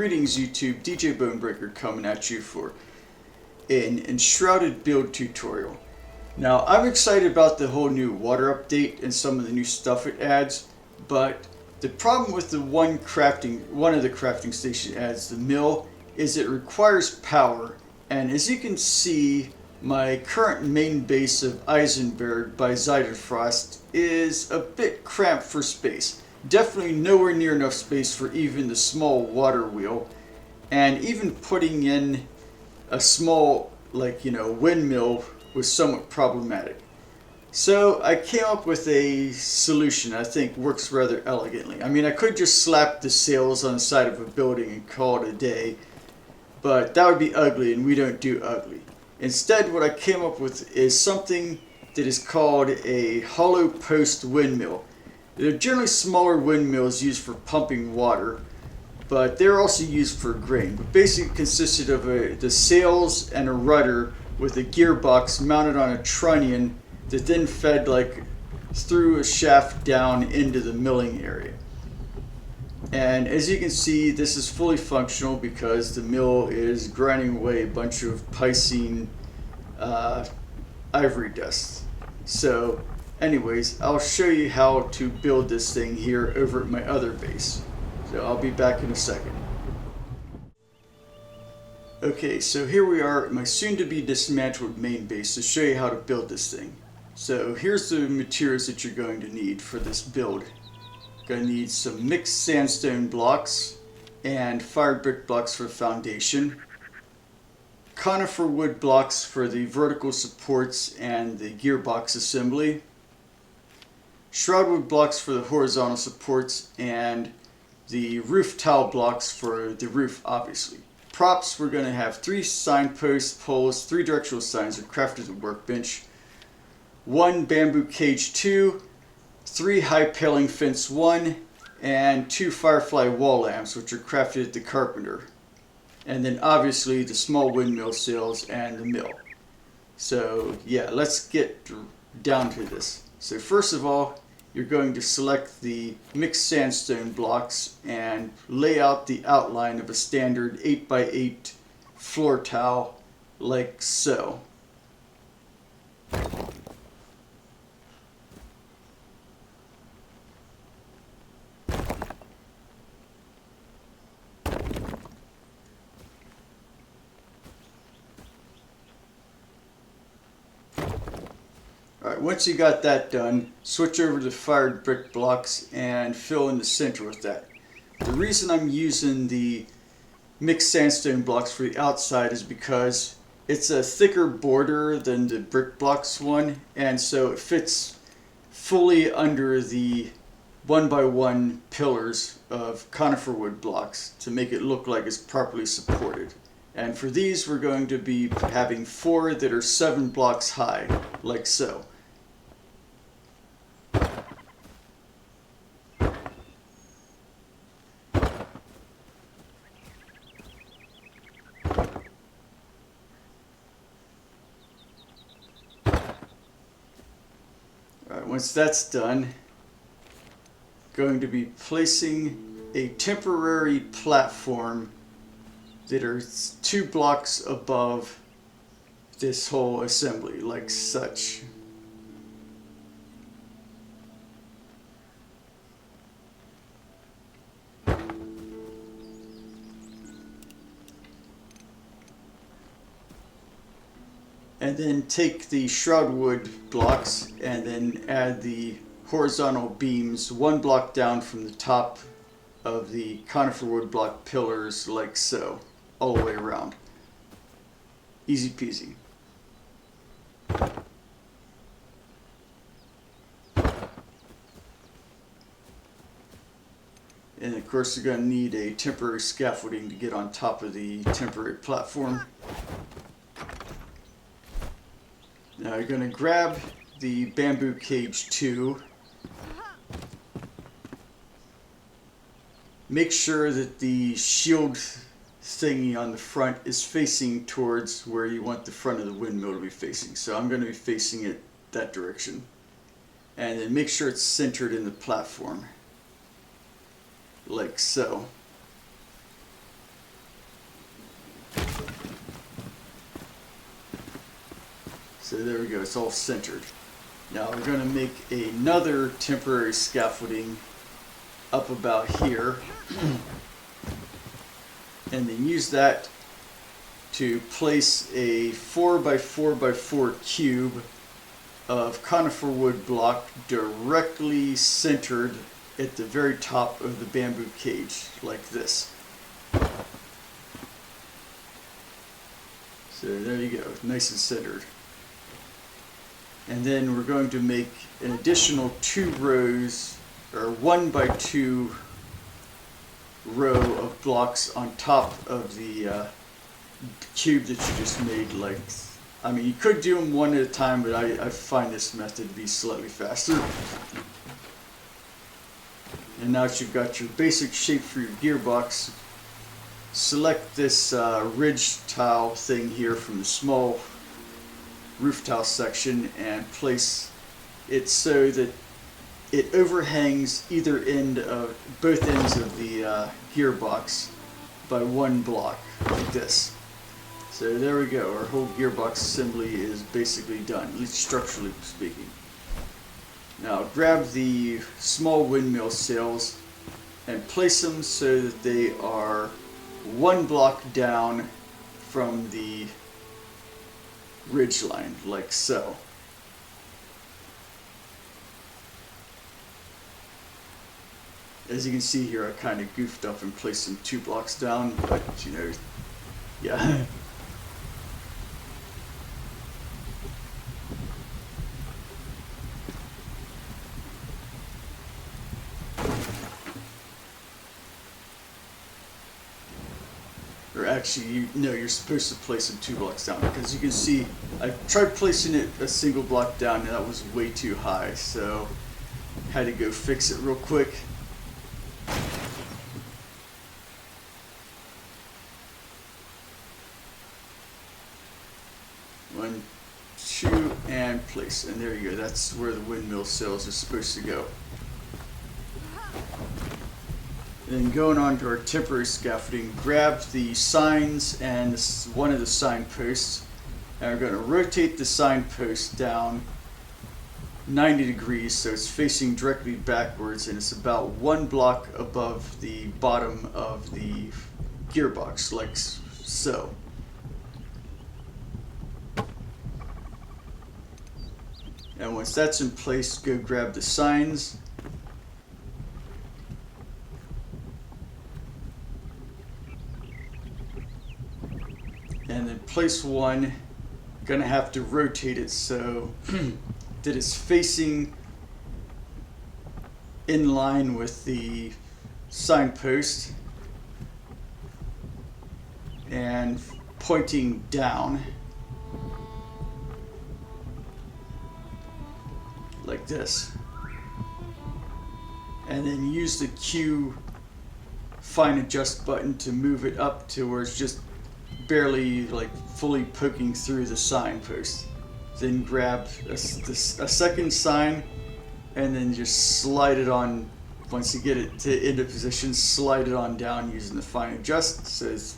Greetings YouTube, DJ Bonebreaker coming at you for an Enshrouded build tutorial. Now I'm excited about the whole new water update and some of the new stuff it adds, but the problem with one of the crafting station adds, the mill, is it requires power, and as you can see, my current main base of Eisenberg by Frost is a bit cramped for space. Definitely nowhere near enough space for even the small water wheel, and even putting in a small, windmill was somewhat problematic. So I came up with a solution I think works rather elegantly. I mean, I could just slap the sails on the side of a building and call it a day, but that would be ugly, and we don't do ugly. Instead, what I came up with is something that is called a Hollow Post Windmill. They're generally smaller windmills used for pumping water, but they're also used for grain. But basically consisted of the sails and a rudder with a gearbox mounted on a trunnion that then fed through a shaft down into the milling area. And as you can see, this is fully functional because the mill is grinding away a bunch of Piscine ivory dust. So anyways, I'll show you how to build this thing here over at my other base. So I'll be back in a second. Okay, so here we are at my soon-to-be dismantled main base to show you how to build this thing. So here's the materials that you're going to need for this build. Going to need some mixed sandstone blocks and fired brick blocks for the foundation, conifer wood blocks for the vertical supports and the gearbox assembly, shroud wood blocks for the horizontal supports, and the roof tile blocks for the roof, obviously. Props, we're going to have 3 signposts, poles, 3 directional signs are crafted at the workbench, 1 bamboo cage 2, 3 high paling fence 1, and 2 firefly wall lamps, which are crafted at the carpenter. And then obviously the small windmill sails and the mill. So yeah, let's get down to this. So first of all, you're going to select the mixed sandstone blocks and lay out the outline of a standard 8x8 floor tile like so. Alright, once you got that done, switch over to fired brick blocks and fill in the center with that. The reason I'm using the mixed sandstone blocks for the outside is because it's a thicker border than the brick blocks one, and so it fits fully under the 1x1 pillars of conifer wood blocks to make it look like it's properly supported. And for these, we're going to be having 4 that are 7 blocks high, like so. Alright, once that's done, going to be placing a temporary platform that are 2 blocks above this whole assembly, like such. And then take the shroud wood blocks and then add the horizontal beams 1 block down from the top of the conifer wood block pillars like so, all the way around. Easy peasy. And of course you're going to need a temporary scaffolding to get on top of the temporary platform. Now you're going to grab the bamboo cage 2. Make sure that the shield thingy on the front is facing towards where you want the front of the windmill to be facing. So I'm going to be facing it that direction. And then make sure it's centered in the platform. Like so. So there we go, it's all centered. Now we're going to make another temporary scaffolding up about here and then use that to place a 4x4x4 cube of conifer wood block directly centered at the very top of the bamboo cage, like this. So there you go, nice and centered. And then we're going to make an additional 2 rows, or 1x2 row of blocks on top of the cube that you just made. Like, I mean, you could do them one at a time, but I find this method to be slightly faster. And now that you've got your basic shape for your gearbox, select this ridge tile thing here from the small roof tile section and place it so that it overhangs either end of both ends of the gearbox by 1 block, like this. So there we go, our whole gearbox assembly is basically done, at least structurally speaking. Now grab the small windmill sails and place them so that they are 1 block down from the ridge line, like so. As you can see here, I kind of goofed up and placed them 2 blocks down, but you know, yeah. Or actually, you're supposed to place them 2 blocks down, because you can see I tried placing it a single block down and that was way too high, so had to go fix it real quick. One, 2, and place, and there you go. That's where the windmill sails are supposed to go. Then going on to our temporary scaffolding, grab the signs and one of the sign posts, and we're going to rotate the sign post down 90 degrees so it's facing directly backwards, and it's about 1 block above the bottom of the gearbox, like so. And once that's in place, go grab the signs. And then place one, gonna have to rotate it so that it's facing in line with the signpost and pointing down like this. And then use the Q fine adjust button to move it up to where it's just barely like fully poking through the signpost. Then grab a second sign and then just slide it on. Once you get it to into position, slide it on down using the fine adjust so it's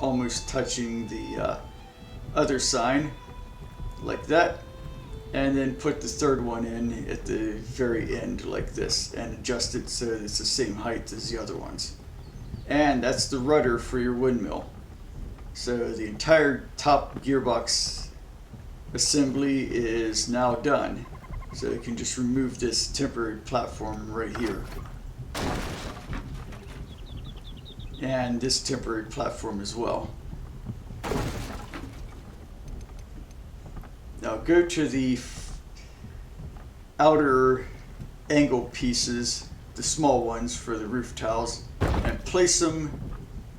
almost touching the other sign, like that. And then put the third one in at the very end like this and adjust it so that it's the same height as the other ones. And that's the rudder for your windmill. So the entire top gearbox assembly is now done. So you can just remove this temporary platform right here. And this temporary platform as well. Now go to the outer angle pieces, the small ones for the roof tiles, and place them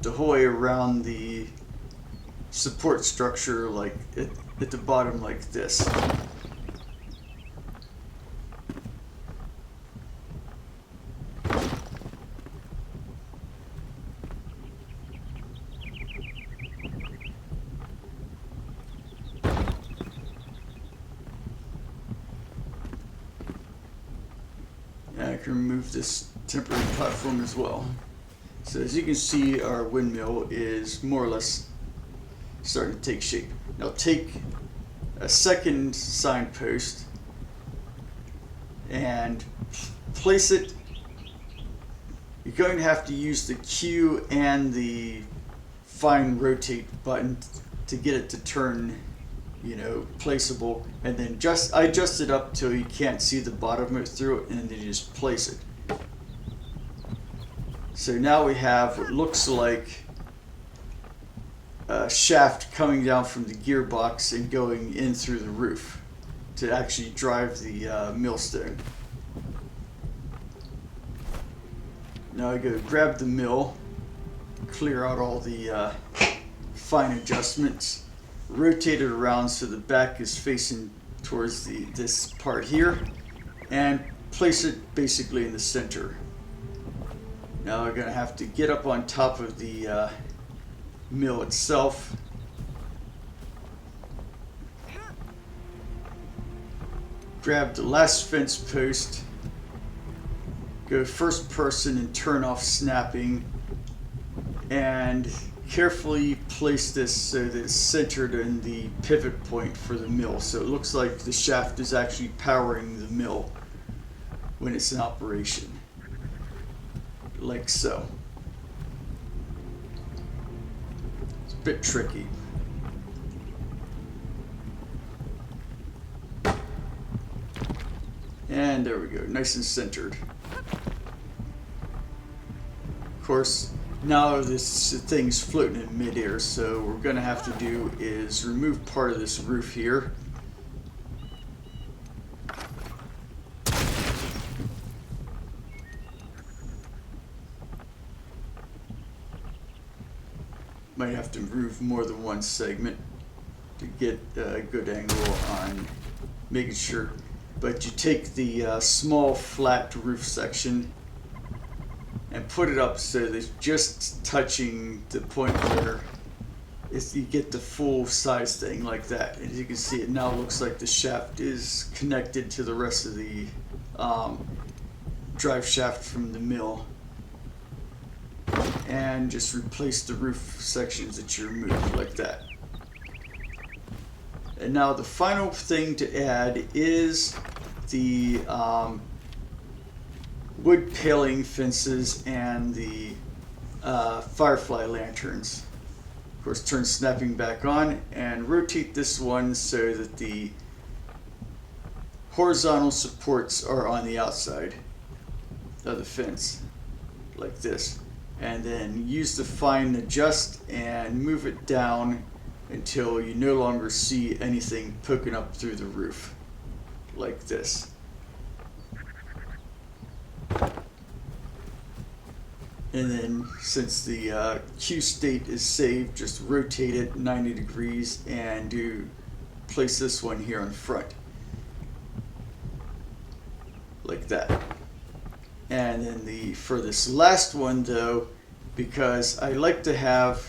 the whole way around the support structure, like at the bottom like this. And I can remove this temporary platform as well. So as you can see, our windmill is more or less starting to take shape. Now take a second signpost and place it. You're going to have to use the Q and the fine rotate button to get it to turn, you know, placeable, and then I adjust it up till you can't see the bottom of it through it, and then you just place it. So now we have what looks like a shaft coming down from the gearbox and going in through the roof to actually drive the millstone. Now I go grab the mill, clear out all the fine adjustments, rotate it around so the back is facing towards this part here, and place it basically in the center. Now we're going to have to get up on top of the mill itself. Grab the last fence post, go first person and turn off snapping, and carefully place this so that it's centered in the pivot point for the mill, so it looks like the shaft is actually powering the mill when it's in operation, like so. It's a bit tricky. And there we go, nice and centered. Of course, now this thing's floating in midair, so what we're going to have to do is remove part of this roof here. Might have to remove more than one segment to get a good angle on making sure. But you take the small flat roof section and put it up so that it's just touching the point where you get the full size thing like that. And as you can see, it now looks like the shaft is connected to the rest of the drive shaft from the mill. And just replace the roof sections that you removed like that. And now the final thing to add is the wood paling fences and the firefly lanterns. Of course, turn snapping back on and rotate this one so that the horizontal supports are on the outside of the fence, like this. And then use the fine adjust and move it down until you no longer see anything poking up through the roof, like this. And then since the Q state is saved, just rotate it 90 degrees and place this one here in front, like that. And then for this last one though, because I like to have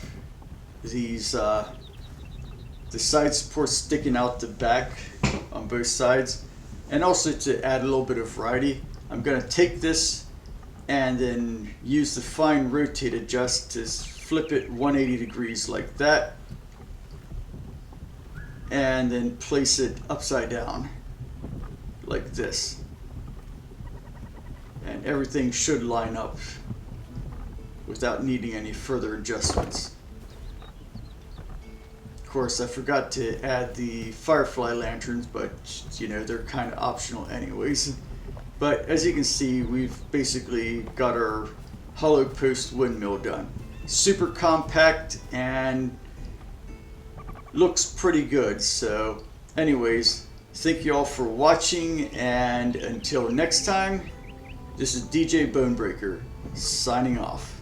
these the side supports sticking out the back on both sides, and also to add a little bit of variety, I'm going to take this and then use the fine rotate adjust to flip it 180 degrees like that, and then place it upside down like this. And everything should line up without needing any further adjustments. Of course, I forgot to add the firefly lanterns, but you know, they're kind of optional anyways. But as you can see, we've basically got our Hollow Post Windmill done. Super compact and looks pretty good. So anyways, thank you all for watching, and until next time, this is DJ Bonebreaker, signing off.